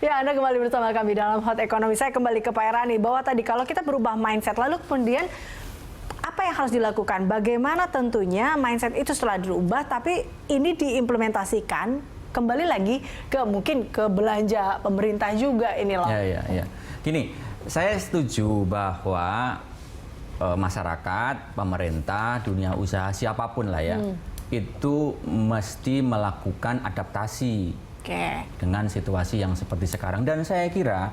Ya, Anda kembali bersama kami dalam Hot Ekonomi. Saya kembali ke Pak Erani, bahwa tadi kalau kita berubah mindset, lalu kemudian apa yang harus dilakukan? Bagaimana tentunya mindset itu setelah dirubah, tapi ini diimplementasikan kembali lagi ke mungkin ke belanja pemerintah juga ini loh. Ya. Gini, saya setuju bahwa masyarakat, pemerintah, dunia usaha, siapapun lah ya, itu mesti melakukan adaptasi dengan situasi yang seperti sekarang. Dan saya kira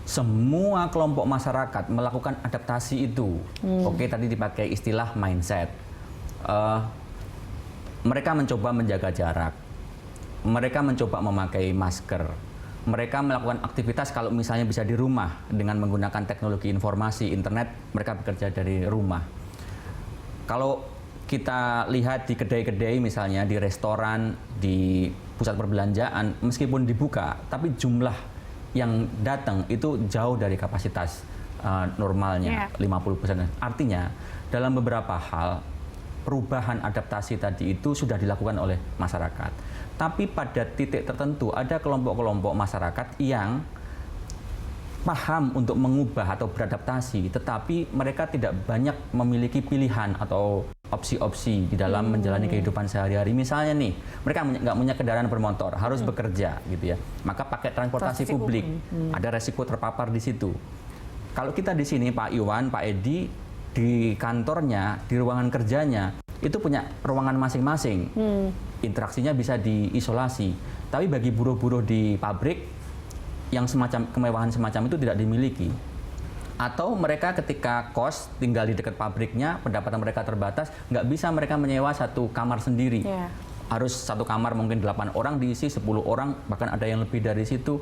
semua kelompok masyarakat melakukan adaptasi itu. Oke, tadi dipakai istilah mindset. Mereka mencoba menjaga jarak. Mereka mencoba memakai masker. Mereka melakukan aktivitas kalau misalnya bisa di rumah dengan menggunakan teknologi informasi, internet, mereka bekerja dari rumah. Kalau kita lihat di kedai-kedai misalnya, di restoran, di pusat perbelanjaan, meskipun dibuka, tapi jumlah yang datang itu jauh dari kapasitas normalnya, 50%. Artinya, dalam beberapa hal, perubahan adaptasi tadi itu sudah dilakukan oleh masyarakat. Tapi pada titik tertentu, ada kelompok-kelompok masyarakat yang paham untuk mengubah atau beradaptasi, tetapi mereka tidak banyak memiliki pilihan atau opsi-opsi di dalam menjalani kehidupan sehari-hari. Misalnya nih, mereka nggak punya kendaraan bermotor, harus bekerja gitu ya. Maka pakai transportasi publik, ada resiko terpapar di situ. Kalau kita di sini, Pak Iwan, Pak Edi, di kantornya, di ruangan kerjanya, itu punya ruangan masing-masing. Interaksinya bisa diisolasi. Tapi bagi buruh-buruh di pabrik, yang semacam kemewahan semacam itu tidak dimiliki. Atau mereka ketika kos tinggal di dekat pabriknya, pendapatan mereka terbatas, nggak bisa mereka menyewa satu kamar sendiri. Harus satu kamar mungkin 8 orang diisi 10 orang, bahkan ada yang lebih dari situ.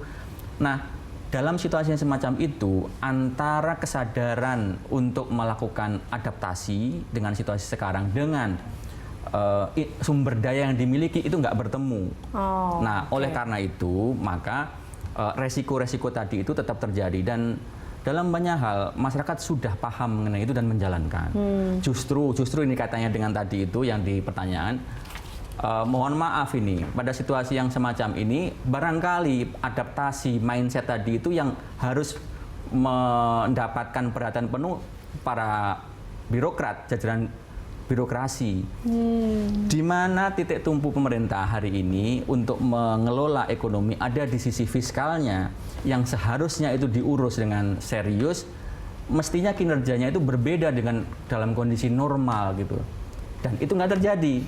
Nah, dalam situasi yang semacam itu, antara kesadaran untuk melakukan adaptasi dengan situasi sekarang dengan sumber daya yang dimiliki itu nggak bertemu. Nah, oleh karena itu, maka resiko-resiko tadi itu tetap terjadi, dan dalam banyak hal masyarakat sudah paham mengenai itu dan menjalankan. Justru ini katanya dengan tadi itu yang di pertanyaan, mohon maaf ini pada situasi yang semacam ini barangkali adaptasi mindset tadi itu yang harus mendapatkan perhatian penuh para birokrat, jajaran birokrasi. Di mana titik tumpu pemerintah hari ini untuk mengelola ekonomi ada di sisi fiskalnya yang seharusnya itu diurus dengan serius, mestinya kinerjanya itu berbeda dengan dalam kondisi normal gitu. Dan itu nggak terjadi,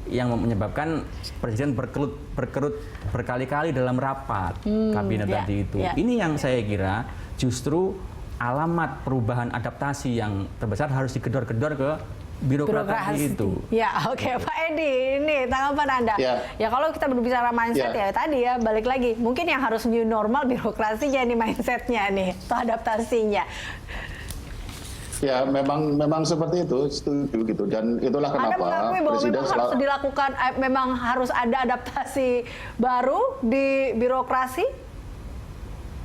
yang menyebabkan Presiden berkerut berkali-kali dalam rapat kabinet tadi itu. Ini yang saya kira justru alamat perubahan adaptasi yang terbesar harus digedor-gedor ke birokrasi itu. Ya, oke. Pak Edi, ini tanggapan Anda. Ya, kalau kita berbicara mindset ya tadi ya, balik lagi. Mungkin yang harus new normal birokrasinya nih, mindsetnya nih, atau adaptasinya. Ya, memang seperti itu, setuju gitu. Dan itulah kenapa Anda mengakui bahwa Presiden memang harus dilakukan, memang harus ada adaptasi baru di birokrasi?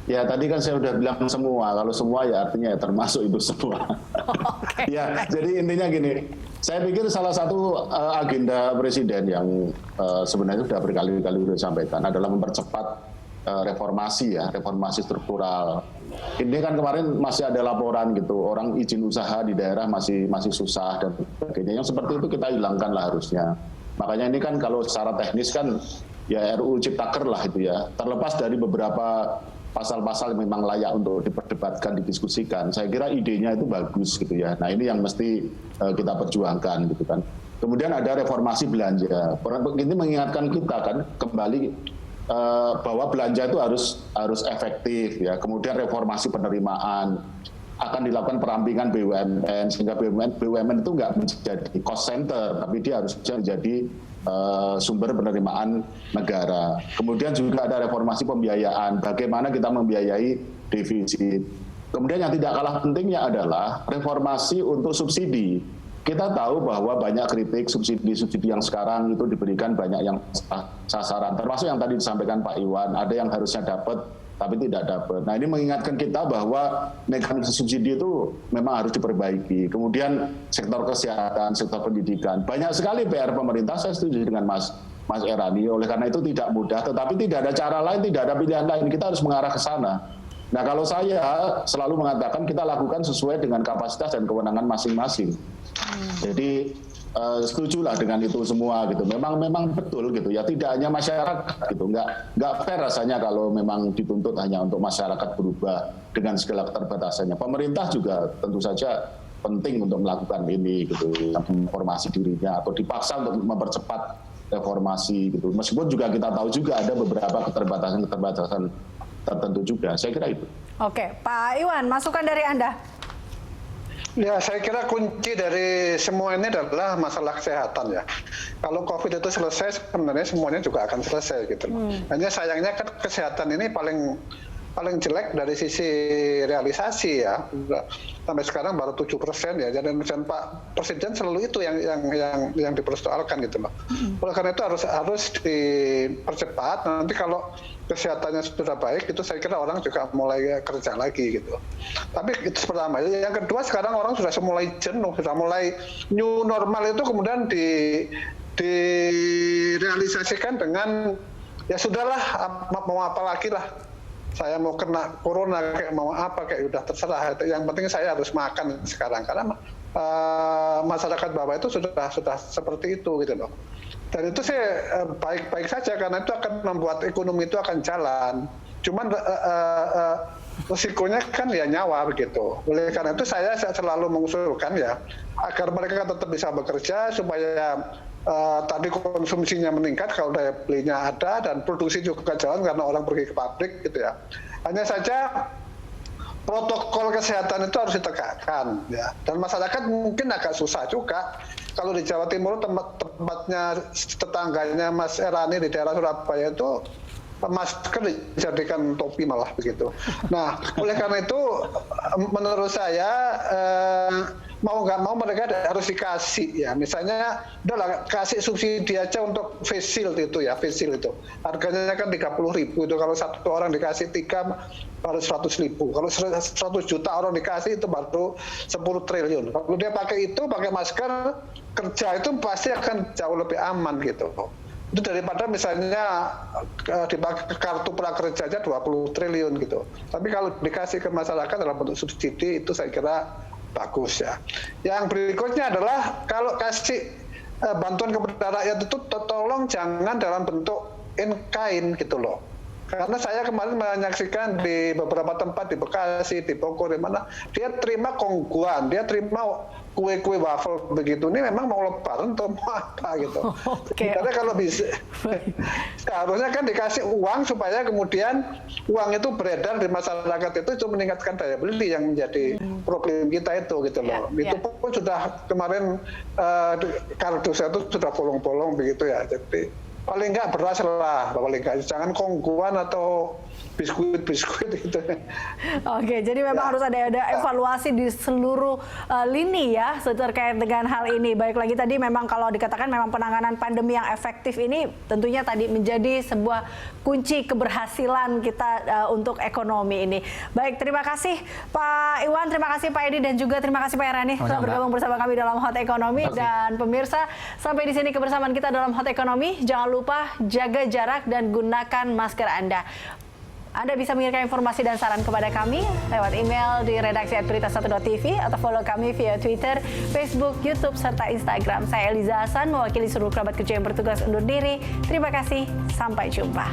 Ya, tadi kan saya udah bilang semua. Kalau semua ya artinya ya termasuk itu semua. Ya, jadi intinya gini. Saya pikir salah satu agenda Presiden yang sebenarnya sudah berkali-kali disampaikan adalah mempercepat reformasi ya, reformasi struktural. Ini kan kemarin masih ada laporan gitu, orang izin usaha di daerah masih susah dan sebagainya. Yang seperti itu kita hilangkan lah harusnya. Makanya ini kan kalau secara teknis kan ya RUU Ciptaker lah itu ya. Terlepas dari beberapa pasal-pasal yang memang layak untuk diperdebatkan, didiskusikan. Saya kira idenya itu bagus gitu ya. Nah, ini yang mesti kita perjuangkan gitu kan. Kemudian ada reformasi belanja. Ini mengingatkan kita kan kembali bahwa belanja itu harus efektif ya. Kemudian reformasi penerimaan, akan dilakukan perampingan BUMN sehingga BUMN itu nggak menjadi cost center, tapi dia harus menjadi sumber penerimaan negara. Kemudian juga ada reformasi pembiayaan, bagaimana kita membiayai defisit. Kemudian yang tidak kalah pentingnya adalah reformasi untuk subsidi. Kita tahu bahwa banyak kritik subsidi-subsidi yang sekarang itu diberikan banyak yang sasaran, termasuk yang tadi disampaikan Pak Iwan, ada yang harusnya dapat tapi tidak dapat. Nah, ini mengingatkan kita bahwa mekanisme subsidi itu memang harus diperbaiki. Kemudian sektor kesehatan, sektor pendidikan, banyak sekali PR pemerintah. Saya setuju dengan Mas Mas Erani. Oleh karena itu tidak mudah, tetapi tidak ada cara lain, tidak ada pilihan lain. Kita harus mengarah ke sana. Nah, kalau saya selalu mengatakan kita lakukan sesuai dengan kapasitas dan kewenangan masing-masing. Jadi setujulah dengan itu semua gitu. Memang betul gitu ya. Tidak hanya masyarakat gitu. Nggak fair rasanya kalau memang dituntut hanya untuk masyarakat berubah dengan segala keterbatasannya. Pemerintah juga tentu saja penting untuk melakukan ini gitu, informasi dirinya atau dipaksa untuk mempercepat reformasi gitu. Meskipun juga kita tahu juga ada beberapa keterbatasan tertentu juga. Saya kira itu. Oke, Pak Iwan, masukan dari Anda. Ya, saya kira kunci dari semua ini adalah masalah kesehatan ya. Kalau COVID itu selesai, sebenarnya semuanya juga akan selesai gitu. Hanya sayangnya kan kesehatan ini paling jelek dari sisi realisasi ya. Sampai sekarang baru 7% ya. Dan Pak Presiden selalu itu yang dipersoalkan gitu loh. Oleh karena itu harus dipercepat. Nanti kalau kesehatannya sudah baik, itu saya kira orang juga mulai kerja lagi gitu. Tapi itu pertama. Yang kedua, sekarang orang sudah mulai jenuh, sudah mulai new normal itu kemudian direalisasikan dengan ya sudahlah, mau apa lagi lah. Saya mau kena corona kayak mau apa kayak udah terserah. Yang penting saya harus makan sekarang karena masyarakat bawah itu sudah seperti itu gitu loh. Dan itu sih baik-baik saja karena itu akan membuat ekonomi itu akan jalan. Cuman risikonya kan ya nyawa begitu. Oleh karena itu saya selalu mengusulkan ya agar mereka tetap bisa bekerja supaya tadi konsumsinya meningkat kalau daya belinya ada dan produksi juga jalan karena orang pergi ke pabrik gitu ya. Hanya saja protokol kesehatan itu harus ditegakkan ya. Dan masyarakat mungkin agak susah juga kalau di Jawa Timur tempatnya tetangganya Mas Erani di daerah Surabaya itu masker dijadikan topi malah begitu. Nah, oleh karena itu menurut saya mau nggak mau mereka harus dikasih ya. Misalnya udahlah kasih subsidi aja untuk face shield itu ya, face shield itu. Harganya kan 30.000 itu kalau satu orang dikasih 3 baru 100.000. Kalau 100 juta orang dikasih itu baru 10 triliun. Kalau dia pakai itu, pakai masker, kerja itu pasti akan jauh lebih aman gitu. Itu daripada misalnya dipakai kartu prakerja aja 20 triliun gitu. Tapi kalau dikasih ke masyarakat dalam bentuk subsidi itu saya kira bagus ya. Yang berikutnya adalah kalau kasih bantuan kepada rakyat itu tolong jangan dalam bentuk in kind gitu loh. Karena saya kemarin menyaksikan di beberapa tempat di Bekasi, di Bogor, di mana dia terima kongguan, dia terima kue-kue waffle begitu. Ini memang mau lebaran atau mau apa gitu. Karena kalau bisa, seharusnya kan dikasih uang supaya kemudian uang itu beredar di masyarakat itu meningkatkan daya beli yang menjadi problem kita itu gitu loh. Itu pun sudah kemarin kardusnya itu sudah bolong-bolong begitu ya. Jadi paling nggak beras lah, paling nggak jangan kongguan atau biskuit gitu. Oke, jadi memang harus ada evaluasi di seluruh lini ya terkait dengan hal ini. Baik lagi tadi memang kalau dikatakan memang penanganan pandemi yang efektif ini tentunya tadi menjadi sebuah kunci keberhasilan kita untuk ekonomi ini. Baik, terima kasih Pak Iwan, terima kasih Pak Edi dan juga terima kasih Pak Erani telah bergabung bersama kami dalam Hot Ekonomi. Dan pemirsa, sampai di sini kebersamaan kita dalam Hot Ekonomi. Jangan lupa jaga jarak dan gunakan masker Anda. Anda bisa mengirimkan informasi dan saran kepada kami lewat email di redaksi@berita1.tv atau follow kami via Twitter, Facebook, YouTube, serta Instagram. Saya Eliza Hasan, mewakili seluruh kerabat kerja yang bertugas undur diri. Terima kasih, sampai jumpa.